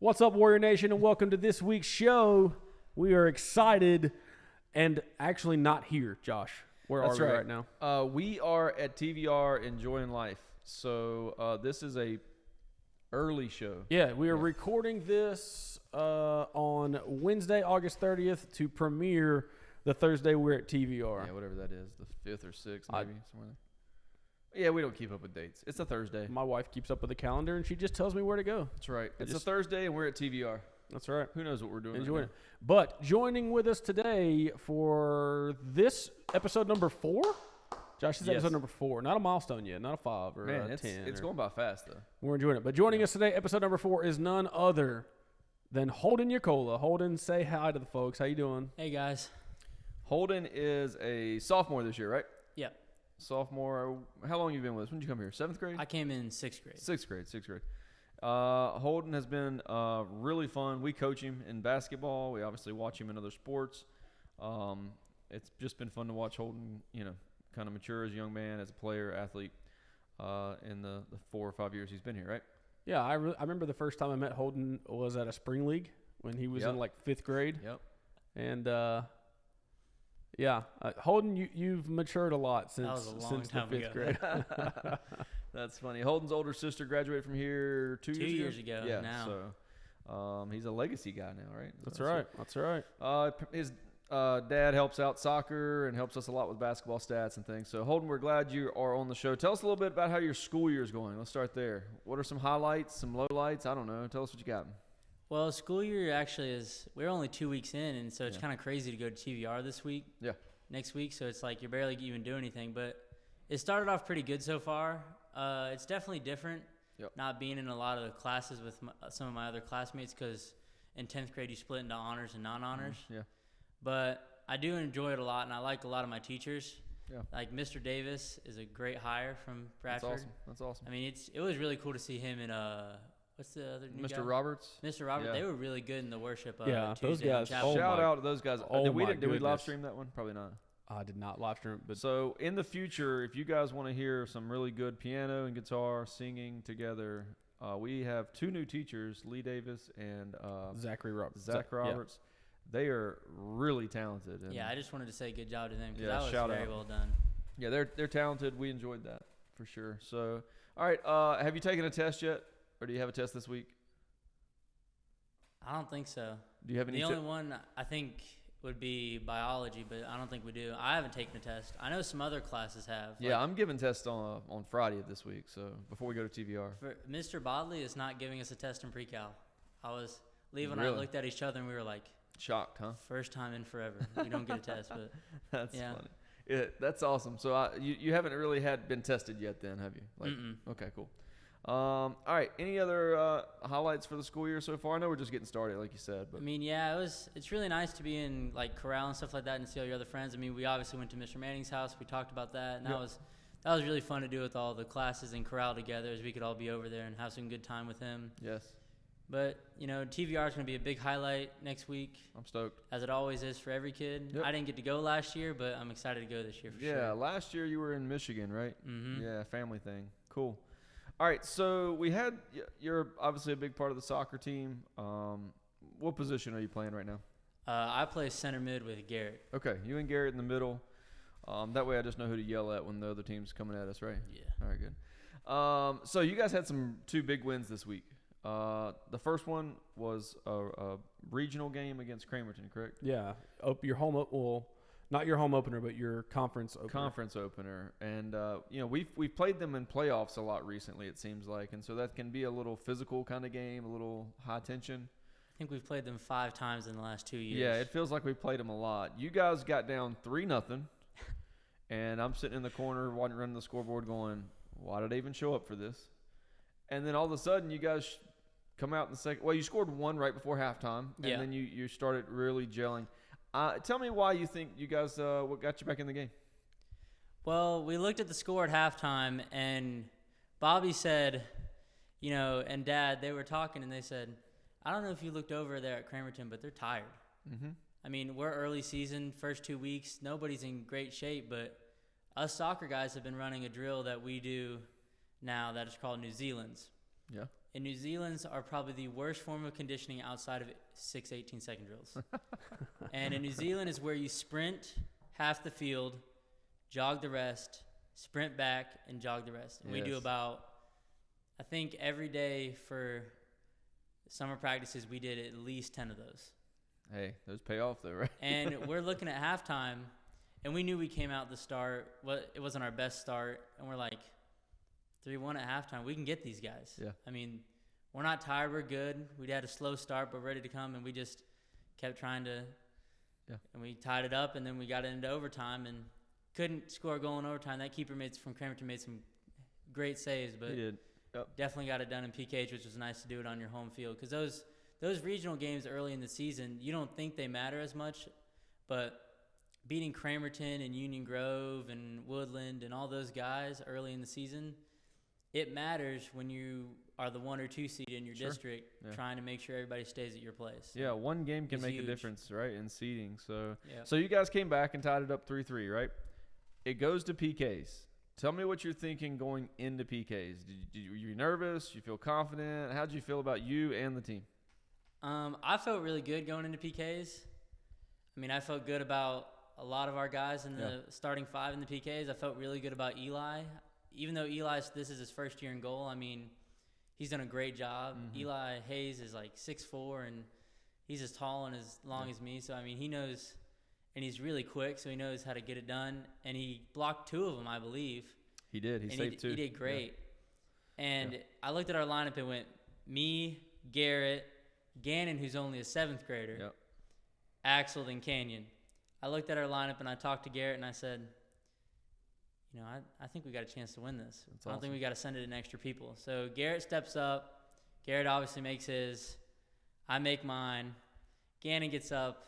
What's up, Warrior Nation, and welcome to this week's show. We are excited and actually not here, Josh. Where are we right now? We are at TVR enjoying life. So this is a early show. Yeah, we are recording this on Wednesday, August 30th to premiere the Thursday we're at TVR. Yeah, whatever that is, the 5th or 6th, maybe somewhere there. Yeah, we don't keep up with dates. It's a Thursday. My wife keeps up with the calendar, and she just tells me where to go. That's right. It's a Thursday, and we're at TVR. That's right. Who knows what we're doing? Enjoying it. But joining with us today for this episode number 4, Josh, this is episode number 4. Not a milestone yet, not a 5 or a 10. It's going by fast, though. We're enjoying it. But joining us today, episode number 4, is none other than Holden Yacola. Holden, say hi to the folks. How you doing? Hey, guys. Holden is a sophomore this year, right? Yep. Sophomore. How long have you been with us? When did you come here? 7th grade? I came in 6th grade. 6th grade. Holden has been really fun. We coach him in basketball. We obviously watch him in other sports. It's just been fun to watch Holden, kind of mature as a young man, as a player, athlete, in the 4 or 5 years he's been here, right? Yeah, I remember the first time I met Holden was at a spring league when he was in like 5th grade. Yep. And Holden, you've matured a lot since the 5th grade. That's funny. Holden's older sister graduated from here 2 years ago. Yeah, now. So he's a legacy guy now, right? That's right. That's right. His dad helps out soccer and helps us a lot with basketball stats and things. So Holden, we're glad you are on the show. Tell us a little bit about how your school year is going. Let's start there. What are some highlights, some lowlights? I don't know. Tell us what you got. Well, school year actually we're only 2 weeks in, and so it's kind of crazy to go to TVR this week. Yeah. Next week, so it's like you're barely even doing anything. But it started off pretty good so far. It's definitely different not being in a lot of the classes with some of my other classmates because in 10th grade you split into honors and non-honors. Yeah. But I do enjoy it a lot, and I like a lot of my teachers. Yeah. Like Mr. Davis is a great hire from Bradford. That's awesome. I mean, it was really cool to see him in what's the other new Mr. guy? Roberts. Mr. Roberts. They were really good in the worship. Yeah, Tuesday those guys. Shout out to those guys. Did we goodness. live stream that one? Probably not. I did not live stream it. But So in the future, if you guys want to hear some really good piano and guitar singing together, we have 2 new teachers, Lee Davis and Zachary Roberts. Zach Roberts. They are really talented. And I just wanted to say good job to them because that was very well done. Yeah, they're talented. We enjoyed that for sure. So, all right, have you taken a test yet, or do you have a test this week? I don't think so. Do you have any? The only one I think would be biology, but I don't think we do. I haven't taken a test. I know some other classes have. Yeah, I'm giving tests on Friday of this week, so before we go to TVR. Mr. Bodley is not giving us a test in pre-cal. Levi and I looked at each other and we were like, shocked, huh? First time in forever. We don't get a test, but that's funny. Yeah, that's awesome. So you haven't really been tested yet, then, have you? Okay, cool. All right. Any other highlights for the school year so far? I know we're just getting started, like you said. But I mean, it's really nice to be in like corral and stuff like that and see all your other friends. I mean, we obviously went to Mr. Manning's house. We talked about that, and that was really fun to do with all the classes in corral together, as we could all be over there and have some good time with him. Yes. But TVR is going to be a big highlight next week. I'm stoked, as it always is for every kid. I didn't get to go last year, but I'm excited to go this year for sure. Yeah, last year you were in Michigan, right? Mm-hmm. Yeah, family thing. Cool. All right, so you're obviously a big part of the soccer team. What position are you playing right now? I play center mid with Garrett. Okay, you and Garrett in the middle. That way I just know who to yell at when the other team's coming at us, right? Yeah. All right, good. So you guys had 2 big wins this week. The first one was a regional game against Cramerton, correct? Yeah. Your home not your home opener, but your conference opener. And we've played them in playoffs a lot recently, it seems like, and so that can be a little physical kind of game, a little high tension. I think we've played them 5 times in the last 2 years. Yeah, it feels like we played them a lot. You guys got down 3-0, and I'm sitting in the corner running the scoreboard going, why did I even show up for this? And then all of a sudden you guys come out in the second. Well, you scored 1 right before halftime, and then you started really gelling. Tell me why you think you guys what got you back in the game. Well, we looked at the score at halftime, and Bobby said, and Dad, they were talking, and they said, I don't know if you looked over there at Cramerton, but they're tired. Mm-hmm. I mean, we're early season, first 2 weeks. Nobody's in great shape, but us soccer guys have been running a drill that we do now that is called New Zealand's. Yeah. And New Zealand's are probably the worst form of conditioning outside of 6 18-second drills. And in New Zealand is where you sprint half the field, jog the rest, sprint back, and jog the rest. And we do about, I think every day for summer practices, we did at least 10 of those. Hey, those pay off though, right? And we're looking at halftime, and we knew we came out the start. It wasn't our best start, and we're like, 3-1 at halftime. We can get these guys. Yeah. I mean, we're not tired. We're good. We had a slow start, but ready to come, and we just kept trying to. Yeah. And we tied it up, and then we got it into overtime, and couldn't score a goal in overtime. That keeper from Cramerton made some great saves, but he did. Yep. Definitely got it done in PKs, which was nice to do it on your home field. Because those regional games early in the season, you don't think they matter as much, but beating Cramerton and Union Grove and Woodland and all those guys early in the season, it matters when you are the 1 or 2 seed in your district, trying to make sure everybody stays at your place. Yeah, one game can make huge. A difference, right, in seeding. So, yeah. So you guys came back and tied it up 3-3, right? It goes to PKs. Tell me what you're thinking going into PKs. Were you nervous? You feel confident? How did you feel about you and the team? I felt really good going into PKs. I mean, I felt good about a lot of our guys in the starting 5 in the PKs. I felt really good about Eli. Even though this is his first year in goal, I mean, he's done a great job. Mm-hmm. Eli Hayes is like 6'4", and he's as tall and as long as me. So, I mean, he knows – and he's really quick, so he knows how to get it done. And he blocked 2 of them, I believe. He did. He saved 2. He did great. Yeah. And I looked at our lineup and went, me, Garrett, Gannon, who's only a 7th grader, Axel, and Canyon. I looked at our lineup and I talked to Garrett and I said, you know, I think we got a chance to win this. I don't think we got to send it in extra people. So Garrett steps up. Garrett obviously makes his. I make mine. Gannon gets up.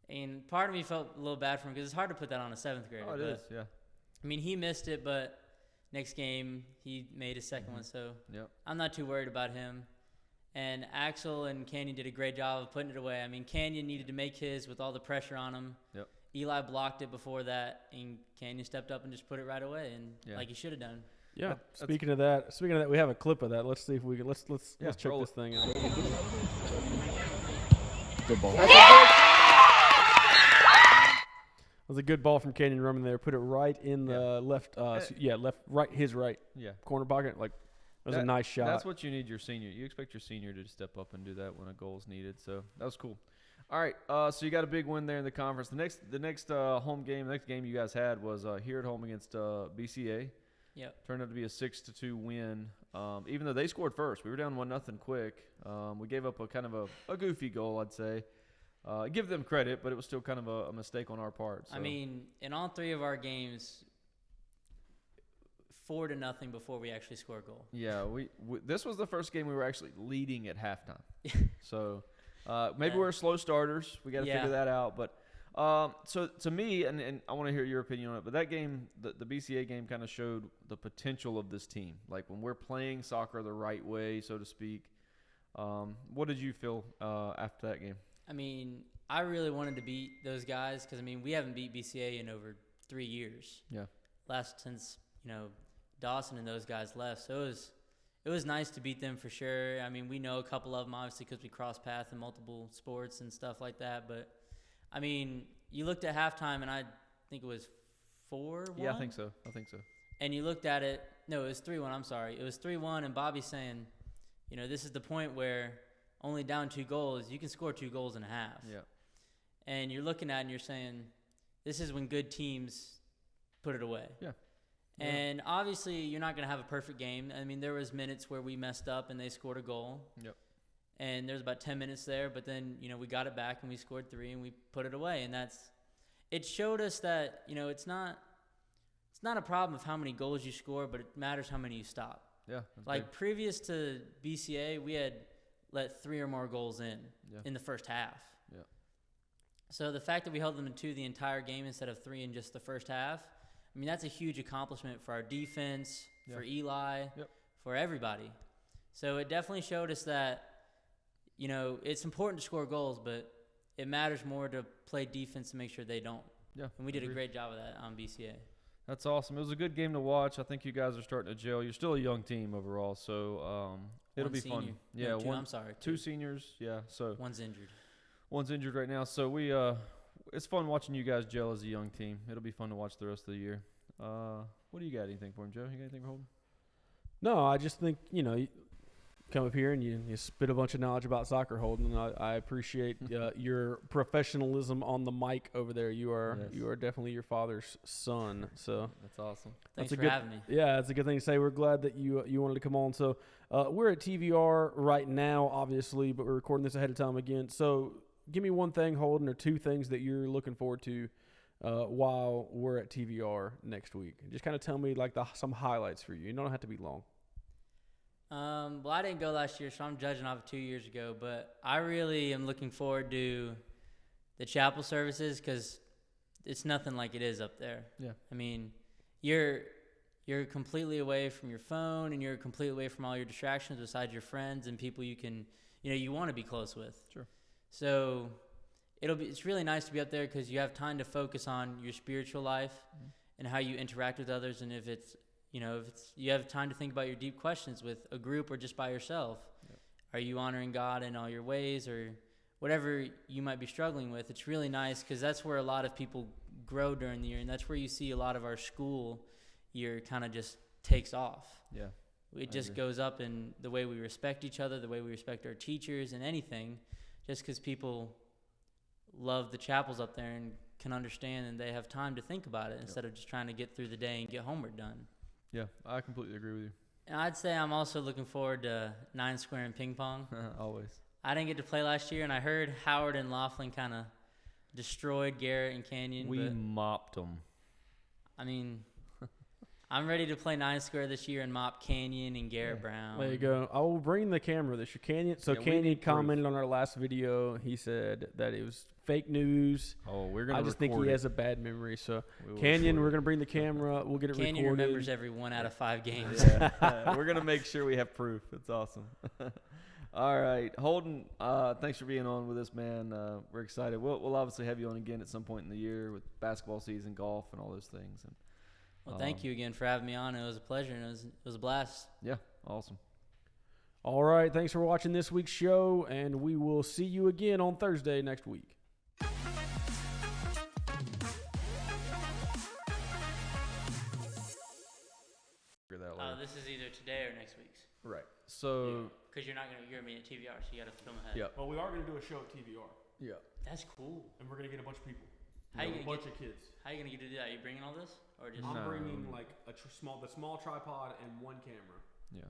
And part of me felt a little bad for him because it's hard to put that on a 7th grader. Oh, it is, yeah. I mean, he missed it, but next game he made his second one. So I'm not too worried about him. And Axel and Canyon did a great job of putting it away. I mean, Canyon needed to make his with all the pressure on him. Yep. Eli blocked it before that, and Canyon stepped up and just put it right away, and like he should have done. Yeah. Speaking of that, we have a clip of that. Let's see if we can. Let's check this thing out. Good ball. That was a good ball from Canyon Roman there. Put it right in the left. His right corner pocket. Like that was a nice shot. That's what you need your senior. You expect your senior to step up and do that when a goal is needed. So that was cool. All right, so you got a big win there in the conference. The next home game, the next game you guys had was here at home against BCA. Yep. Turned out to be a 6-2 win. Even though they scored first, we were down 1-0 quick. We gave up a kind of a goofy goal, I'd say. Give them credit, but it was still kind of a mistake on our part. So. I mean, in all 3 of our games, 4-0 before we actually scored a goal. Yeah, we this was the first game we were actually leading at halftime. So maybe we're slow starters. We got to figure that out. But so to me, and I want to hear your opinion on it, but that game, the BCA game, kind of showed the potential of this team. Like when we're playing soccer the right way, so to speak. What did you feel after that game? I mean, I really wanted to beat those guys because, I mean, we haven't beat BCA in over 3 years. Yeah. Since, Dawson and those guys left. So it was nice to beat them for sure. I mean, we know a couple of them, obviously, because we cross paths in multiple sports and stuff like that. But, I mean, you looked at halftime, and I think it was 4-1? Yeah, I think so. And you looked at it. No, it was 3-1. I'm sorry. It was 3-1, and Bobby's saying, this is the point where – only down 2 goals, you can score 2 goals and a half. Yeah. And you're looking at it and you're saying, this is when good teams put it away. Yeah. And obviously you're not going to have a perfect game. I mean, there was minutes where we messed up and they scored a goal. Yep. And there's about 10 minutes there, but then, we got it back and we scored 3 and we put it away. And it showed us that, it's not a problem of how many goals you score, but it matters how many you stop. Yeah. Like previous to BCA, we had let 3 or more goals in the first half. Yeah. So the fact that we held them to 2 the entire game instead of 3 in just the first half, I mean, that's a huge accomplishment for our defense, for Eli, for everybody. So it definitely showed us that, it's important to score goals, but it matters more to play defense to make sure they don't. Yeah. And we did a great job of that on BCA. That's awesome. It was a good game to watch. I think you guys are starting to gel. You're still a young team overall, so It'll be fun. Yeah, no, I'm sorry. Two seniors. Yeah, so one's injured. One's injured right now. So it's fun watching you guys gel as a young team. It'll be fun to watch the rest of the year. What do you got? Anything for him, Joe? You got anything for Holden? No, I just think, you come up here and you spit a bunch of knowledge about soccer, Holden. I appreciate your professionalism on the mic over there. You are definitely your father's son. So that's awesome. Thanks for having me. Yeah, it's a good thing to say. We're glad that you wanted to come on. So we're at TVR right now, obviously, but we're recording this ahead of time again. So give me one thing, Holden, or two things that you're looking forward to while we're at TVR next week. Just kind of tell me some highlights for you. You don't have to be long. Well, I didn't go last year, so I'm judging off of 2 years ago. But I really am looking forward to the chapel services because it's nothing like it is up there. Yeah. I mean, you're completely away from your phone and you're completely away from all your distractions besides your friends and people you want to be close with. Sure. So it's really nice to be up there because you have time to focus on your spiritual life and how you interact with others, and if you have time to think about your deep questions with a group or just by yourself. Yep. Are you honoring God in all your ways, or whatever you might be struggling with? It's really nice because that's where a lot of people grow during the year, and that's where you see a lot of our school year kind of just takes off. Yeah. It just goes up in the way we respect each other, the way we respect our teachers and anything, just because people love the chapels up there and can understand and they have time to think about it instead of just trying to get through the day and get homework done. Yeah, I completely agree with you. And I'd say I'm also looking forward to 9 square and ping pong. Always. I didn't get to play last year, and I heard Howard and Laughlin kind of destroyed Garrett and Canyon. We mopped them. I mean, I'm ready to play 9 square this year and mop Canyon and Garrett Brown. There you go. I will bring the camera this year. Canyon. So Canyon commented on our last video. He said that it was fake news. Oh, we're gonna. I just think he has a bad memory. So Canyon, we're gonna bring the camera. We'll get it recorded. Canyon remembers every 1 out of 5 games. Yeah. We're gonna make sure we have proof. It's awesome. All right, Holden. Thanks for being on with us, man. We're excited. We'll obviously have you on again at some point in the year with basketball season, golf, and all those things. And well, thank you again for having me on. It was a pleasure, and it was a blast. Yeah, awesome. All right, thanks for watching this week's show, and we will see you again on Thursday next week. This is either today or next week's. Right. So. Because you're gonna be at TVR, so you got to film ahead. Yeah. Well, we are gonna do a show at TVR. Yeah. That's cool. And we're gonna get a bunch of people. How you gonna a bunch of kids. How you gonna do that? Are you bringing all this, or just? I'm bringing like the small tripod and one camera. Yeah.